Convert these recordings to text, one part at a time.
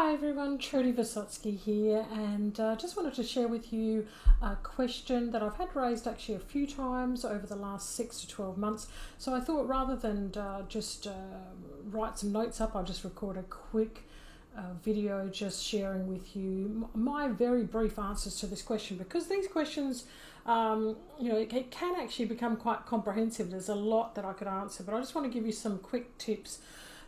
Hi everyone, Trudy Vesotsky here, and just wanted to share with you a question that I've had raised actually a few times over the last 6 to 12 months. So I thought rather than just write some notes up, I'll just record a quick video just sharing with you my very brief answers to this question, because these questions it can actually become quite comprehensive. There's a lot that I could answer, but I just want to give you some quick tips.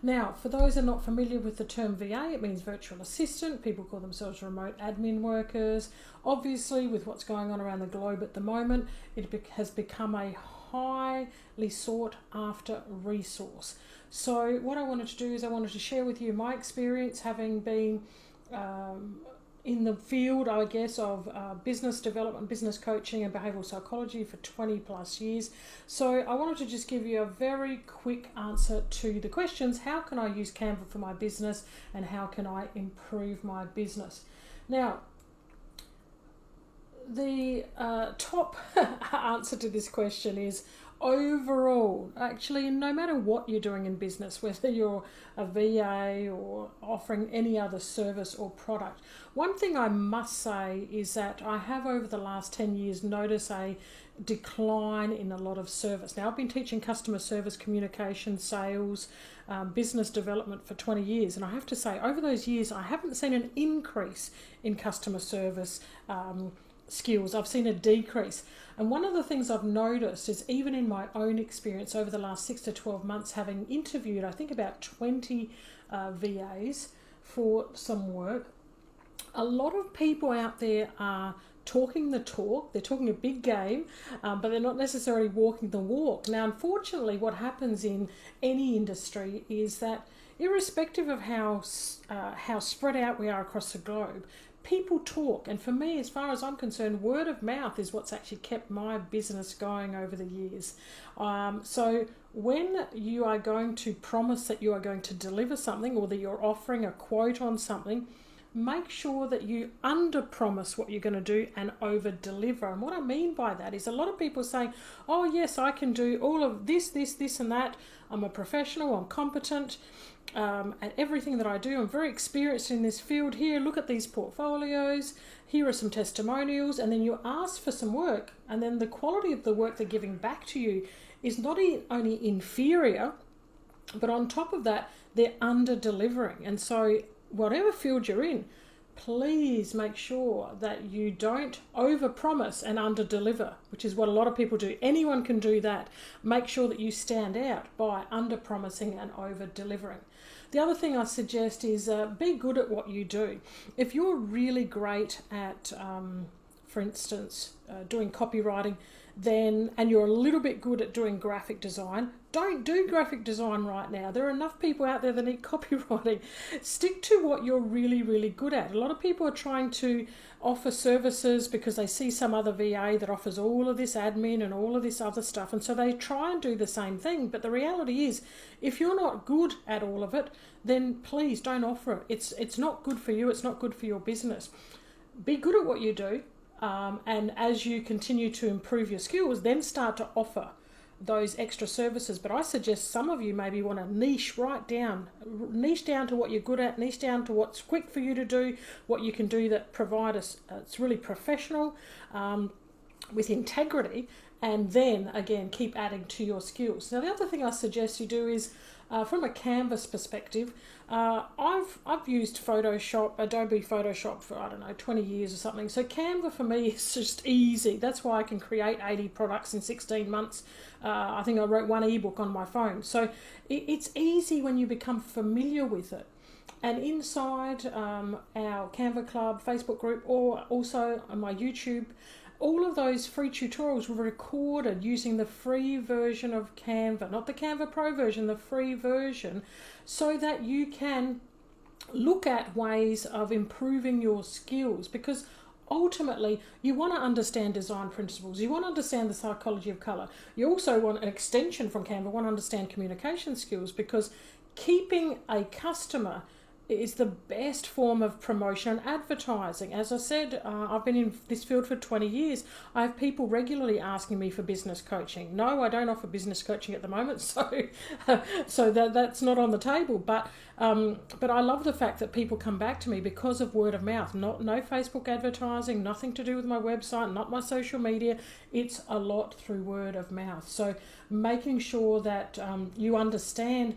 Now, for those who are not familiar with the term VA, it means virtual assistant. People call themselves remote admin workers. Obviously, with what's going on around the globe at the moment, it has become a highly sought after resource. So what I wanted to do is I wanted to share with you my experience, having been in the field, I guess, of business development, business coaching and behavioural psychology for 20 plus years. So I wanted to just give you a very quick answer to the questions: how can I use Canva for my business, and how can I improve my business? Now, the top answer to this question is overall, actually, no matter what you're doing in business, whether you're a VA or offering any other service or product, one thing I must say is that I have over the last 10 years noticed a decline in a lot of service. Now, I've been teaching customer service, communication, sales, business development for 20 years, and I have to say over those years I haven't seen an increase in customer service skills. I've seen a decrease. And one of the things I've noticed is, even in my own experience over the last 6 to 12 months, having interviewed I think about 20 VAs for some work, a lot of people out there are talking the talk. They're talking a big game, but they're not necessarily walking the walk. Now, unfortunately, what happens in any industry is that, irrespective of how spread out we are across the globe, people talk. And for me, as far as I'm concerned, word of mouth is what's actually kept my business going over the years. So when you are going to promise that you are going to deliver something, or that you're offering a quote on something, make sure that you under promise what you're going to do and over deliver. And what I mean by that is, a lot of people say, oh yes, I can do all of this and that. I'm a professional, I'm competent at everything that I do. I'm very experienced in this field. Here, look at these portfolios. Here are some testimonials. And then you ask for some work, and then the quality of the work they're giving back to you is not only inferior, but on top of that, they're under delivering. And so whatever field you're in, please make sure that you don't over-promise and under-deliver, which is what a lot of people do. Anyone can do that. Make sure that you stand out by under-promising and over-delivering. The other thing I suggest is be good at what you do. If you're really great at, for instance, doing copywriting, and you're a little bit good at doing graphic design, don't do graphic design right now. There are enough people out there that need copywriting. Stick to what you're really, really good at. A lot of people are trying to offer services because they see some other VA that offers all of this admin and all of this other stuff, and so they try and do the same thing. But the reality is, if you're not good at all of it, then please don't offer it. It's not good for you. It's not good for your business. Be good at what you do. And as you continue to improve your skills, then start to offer those extra services. But I suggest some of you maybe want to niche down to what you're good at, niche down to what's quick for you to do, what you can do that provide us, it's really professional, with integrity, and then again keep adding to your skills. Now, the other thing I suggest you do is, from a Canvas perspective, I've used Photoshop, Adobe Photoshop for, 20 years or something. So Canva for me is just easy. That's why I can create 80 products in 16 months. I think I wrote one ebook on my phone. So it's easy when you become familiar with it. And inside our Canva Club Facebook group, or also on my YouTube, all of those free tutorials were recorded using the free version of Canva, not the Canva Pro version, the free version, so that you can look at ways of improving your skills. Because ultimately, you want to understand design principles. You want to understand the psychology of color. You also want an extension from Canva, want to understand communication skills, because keeping a customer is the best form of promotion and advertising. As I said, I've been in this field for 20 years. I have people regularly asking me for business coaching. No, I don't offer business coaching at the moment, so that's not on the table. But I love the fact that people come back to me because of word of mouth. No Facebook advertising, nothing to do with my website, not my social media. It's a lot through word of mouth. So making sure that you understand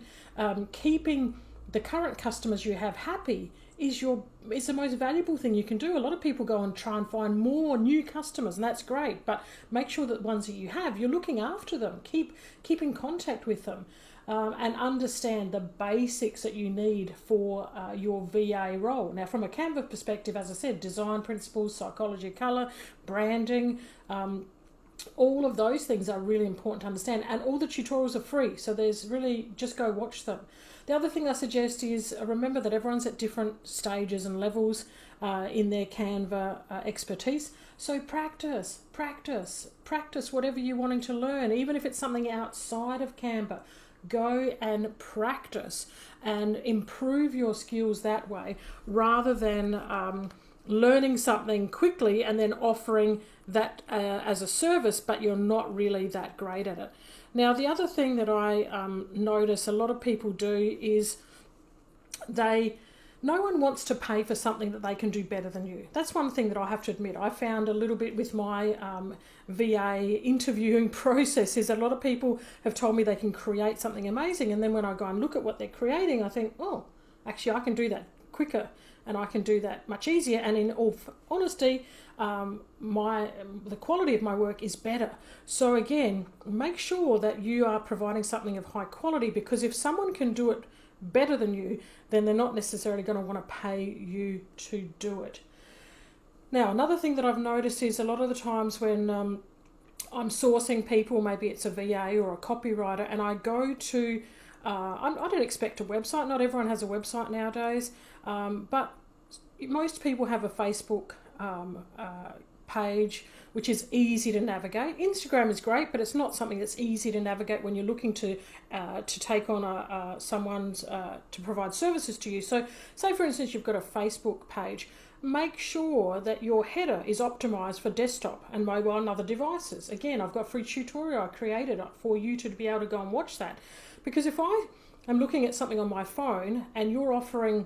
keeping the current customers you have happy is the most valuable thing you can do. A lot of people go and try and find more new customers, and that's great, but make sure that ones that you have, you're looking after them. Keep in contact with them, and understand the basics that you need for your VA role. Now, from a Canva perspective, as I said, design principles, psychology of colour, branding, all of those things are really important to understand, and all the tutorials are free, so there's really, just go watch them. The other thing I suggest is remember that everyone's at different stages and levels in their Canva expertise. So practice whatever you're wanting to learn, even if it's something outside of Canva. Go and practice and improve your skills that way, rather than learning something quickly and then offering that as a service, but you're not really that great at it. Now, the other thing that I notice a lot of people do is no one wants to pay for something that they can do better than you. That's one thing that I have to admit. I found a little bit with my VA interviewing process is a lot of people have told me they can create something amazing, and then when I go and look at what they're creating, I think, oh, actually I can do that quicker and I can do that much easier, and in all honesty, the quality of my work is better. So again, make sure that you are providing something of high quality, because if someone can do it better than you, then they're not necessarily going to want to pay you to do it. Now, another thing that I've noticed is a lot of the times when I'm sourcing people, maybe it's a VA or a copywriter, and I go to I don't expect a website. Not everyone has a website nowadays, but most people have a Facebook page, which is easy to navigate. Instagram is great, but it's not something that's easy to navigate when you're looking to take on someone's to provide services to you. So, say for instance, you've got a Facebook page. Make sure that your header is optimized for desktop and mobile and other devices. Again, I've got a free tutorial I created for you to be able to go and watch that. Because if I am looking at something on my phone and you're offering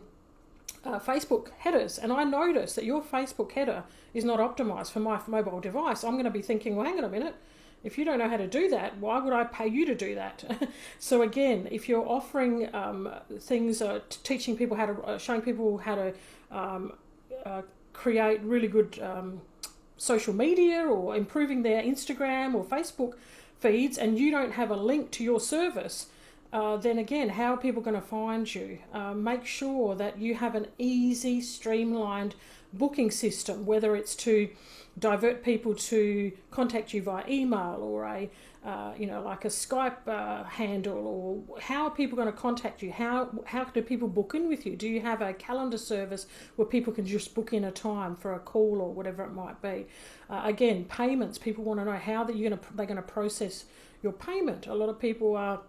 Facebook headers, and I notice that your Facebook header is not optimized for my mobile device, I'm going to be thinking, well, hang on a minute. If you don't know how to do that, why would I pay you to do that? So again, if you're offering things, teaching people how to, showing people how to create really good social media, or improving their Instagram or Facebook feeds, and you don't have a link to your service, then again, how are people going to find you? Make sure that you have an easy, streamlined booking system, whether it's to divert people to contact you via email, or like a Skype handle, or how are people going to contact you? How do people book in with you? Do you have a calendar service where people can just book in a time for a call or whatever it might be? Again, payments. People want to know how they're going to process your payment. A lot of people are,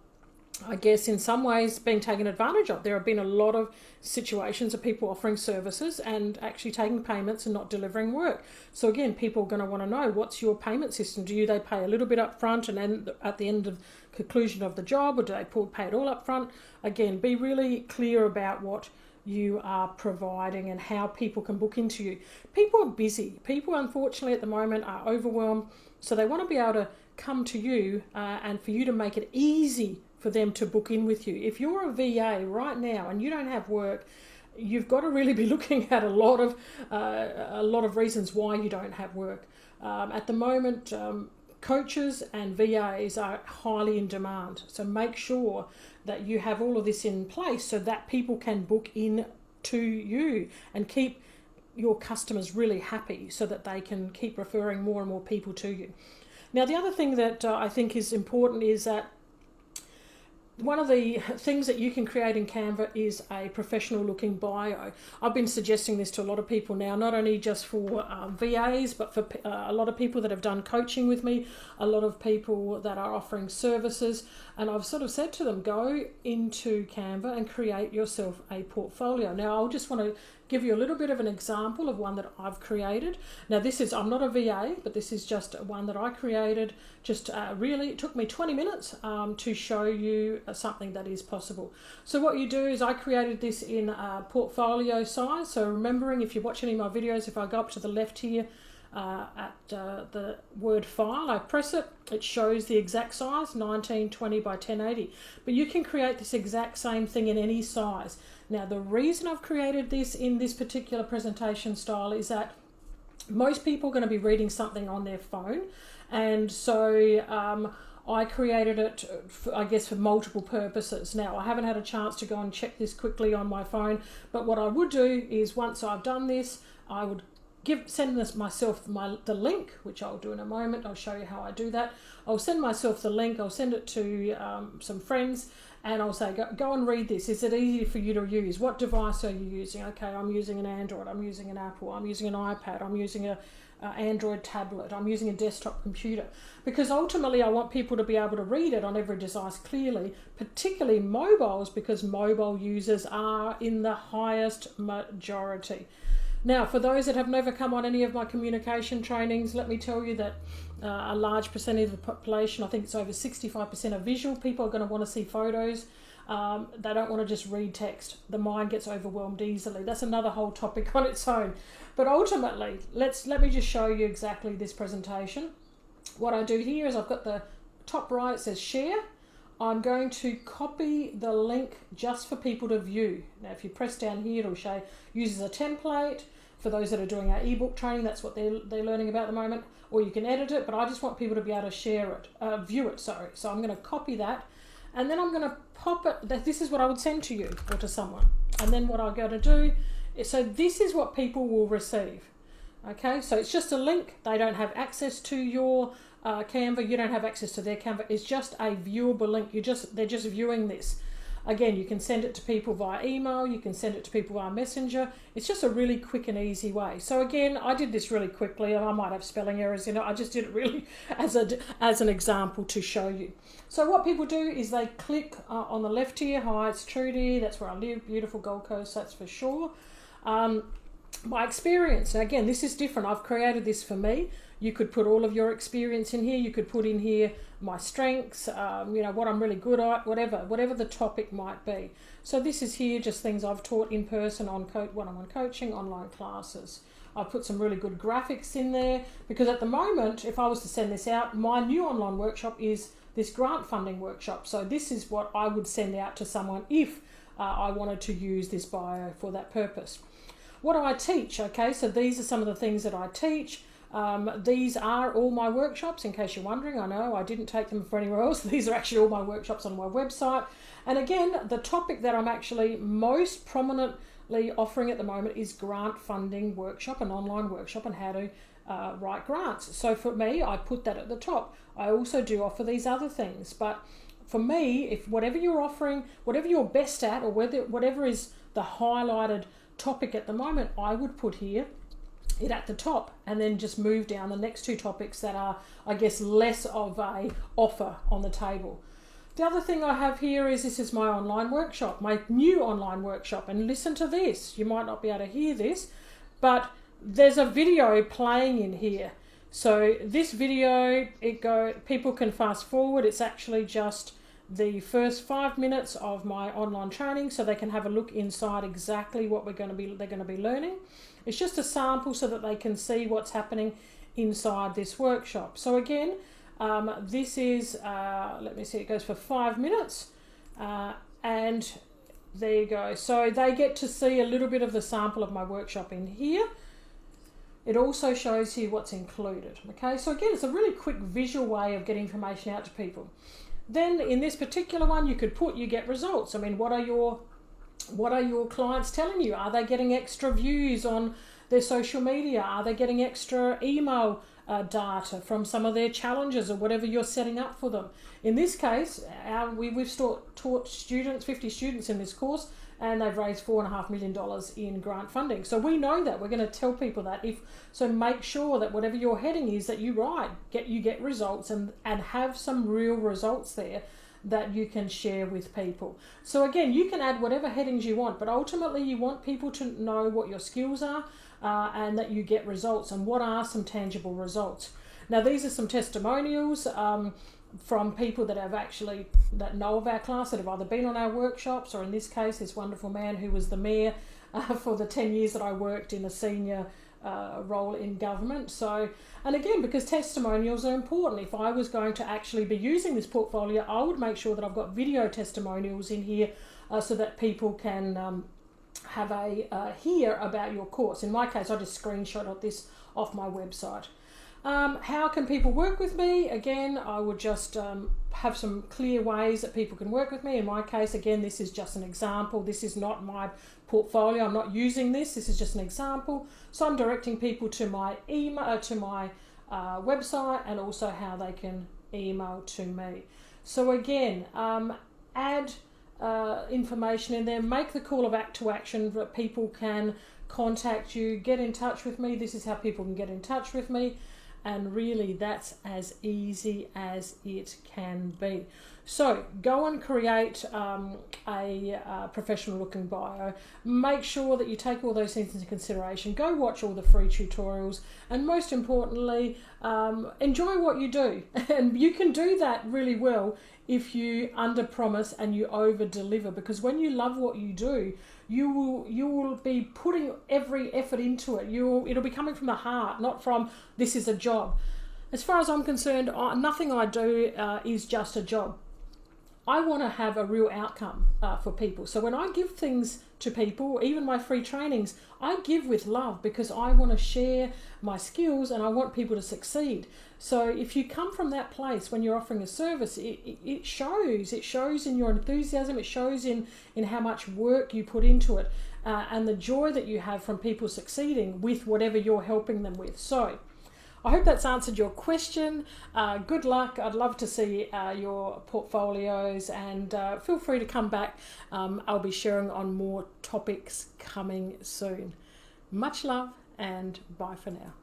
I guess, in some ways being taken advantage of. There have been a lot of situations of people offering services and actually taking payments and not delivering work. So again, people are going to want to know, what's your payment system? Do they pay a little bit up front and then at the end of conclusion of the job, or do they pay it all up front? Again, be really clear about what you are providing and how people can book into you. People are busy. People, unfortunately, at the moment are overwhelmed, so they want to be able to come to you and for you to make it easy for them to book in with you. If you're a VA right now and you don't have work, you've got to really be looking at a lot of reasons why you don't have work. At the moment, coaches and VAs are highly in demand. So make sure that you have all of this in place so that people can book in to you and keep your customers really happy, so that they can keep referring more and more people to you. Now, the other thing that I think is important is that one of the things that you can create in Canva is a professional looking bio. I've been suggesting this to a lot of people now, not only just for VAs, but for a lot of people that have done coaching with me, a lot of people that are offering services. And I've sort of said to them, go into Canva and create yourself a portfolio. Now, I'll just want to give you a little bit of an example of one that I've created. Now, I'm not a VA, but this is just one that I created. Just really, it took me 20 minutes to show you something that is possible. So what you do is I created this in portfolio size. So remembering, if you watch any of my videos, if I go up to the left here at the word file, I press it, it shows the exact size, 1920 by 1080. But you can create this exact same thing in any size. Now, the reason I've created this in this particular presentation style is that most people are going to be reading something on their phone, and so I created it, I guess, for multiple purposes. Now, I haven't had a chance to go and check this quickly on my phone, but what I would do is once I've done this, I would send myself the link, which I'll do in a moment. I'll show you how I do that. I'll send myself the link. I'll send it to some friends, and I'll say, go and read this. Is it easy for you to use? What device are you using? Okay, I'm using an Android. I'm using an Apple. I'm using an iPad. I'm using a Android tablet. I'm using a desktop computer. Because ultimately, I want people to be able to read it on every device clearly, particularly mobiles, because mobile users are in the highest majority. Now, for those that have never come on any of my communication trainings, let me tell you that a large percentage of the population, I think it's over 65%, are visual. People are going to want to see photos. They don't want to just read text. The mind gets overwhelmed easily. That's another whole topic on its own. But ultimately, let me just show you exactly this presentation. What I do here is I've got the top right, it says share. I'm going to copy the link just for people to view. Now, if you press down here, it'll show uses a template. For those that are doing our ebook training, that's what they're learning about at the moment. Or you can edit it, but I just want people to be able to share it, view it, sorry. So I'm going to copy that, and then I'm going to pop it. This is what I would send to you or to someone. And then what I'm going to do is, so this is what people will receive. Okay, so it's just a link. They don't have access to your Canva. You don't have access to their Canva. It's just a viewable link. They're just viewing this. Again, you can send it to people via email. You can send it to people via Messenger. It's just a really quick and easy way. So again, I did this really quickly, and I might have spelling errors in it. I just did it really as an example to show you. So what people do is they click on the left here. Hi, it's Trudy. That's where I live. Beautiful Gold Coast, that's for sure. My experience. Now again, this is different. I've created this for me. You could put all of your experience in here. You could put in here my strengths, what I'm really good at, whatever the topic might be. So this is here just things I've taught in person on one-on-one coaching, online classes. I've put some really good graphics in there because at the moment, if I was to send this out, my new online workshop is this grant funding workshop. So this is what I would send out to someone if I wanted to use this bio for that purpose. What do I teach? Okay, so these are some of the things that I teach. These are all my workshops, in case you're wondering. I know I didn't take them for anywhere else. These are actually all my workshops on my website. And again, the topic that I'm actually most prominently offering at the moment is grant funding workshop, an online workshop on how to write grants. So for me, I put that at the top. I also do offer these other things, but for me, if whatever you're offering, whatever you're best at, or whatever is the highlighted topic at the moment, I would put here it at the top and then just move down the next two topics that are, I guess, less of a offer on the table. The other thing I have here is this is my online workshop, my new online workshop, and listen to this. You might not be able to hear this, but there's a video playing in here. So this video, people can fast forward. It's actually just the first 5 minutes of my online training, so they can have a look inside exactly what they're going to be learning. It's just a sample so that they can see what's happening inside this workshop. So again, this is, let me see, it goes for 5 minutes, and there you go. So they get to see a little bit of the sample of my workshop in here. It also shows here what's included. Okay, so again, it's a really quick visual way of getting information out to people. Then in this particular one, you could put, you get results. I mean, what are your clients telling you? Are they getting extra views on their social media? Are they getting extra email data from some of their challenges or whatever you're setting up for them. In this case, we've taught students, 50 students in this course, and they've raised $4.5 million in grant funding. So we know that. We're going to tell people that. So make sure that whatever your heading is that you write, you get results and have some real results there that you can share with people. So again, you can add whatever headings you want, but ultimately you want people to know what your skills are and that you get results and what are some tangible results. Now these are some testimonials from people that know of our class, that have either been on our workshops, or in this case this wonderful man who was the mayor for the 10 years that I worked in a senior role in government. So, and again, because testimonials are important, if I was going to actually be using this portfolio, I would make sure that I've got video testimonials in here so that people can have hear about your course. In my case, I just screenshot this off my website. How can people work with me? Again, I would just have some clear ways that people can work with me. In my case, again, this is just an example. This is not my portfolio. I'm not using this. This is just an example. So I'm directing people to my email, to my website, and also how they can email to me. So again, add information in there. Make the call to action that people can contact you, get in touch with me. This is how people can get in touch with me. And really, that's as easy as it can be. So go and create a professional looking bio. Make sure that you take all those things into consideration. Go watch all the free tutorials, and most importantly, enjoy what you do. And you can do that really well if you under promise and you over deliver, because when you love what you do, you will be putting every effort into it. It'll be coming from the heart, not from this is a job. As far as I'm concerned, nothing I do is just a job. I want to have a real outcome for people. So when I give things to people, even my free trainings, I give with love because I want to share my skills and I want people to succeed. So if you come from that place when you're offering a service, it shows. It shows in your enthusiasm. It shows in how much work you put into it and the joy that you have from people succeeding with whatever you're helping them with. So I hope that's answered your question. Good luck. I'd love to see your portfolios, and feel free to come back. I'll be sharing on more topics coming soon. Much love, and bye for now.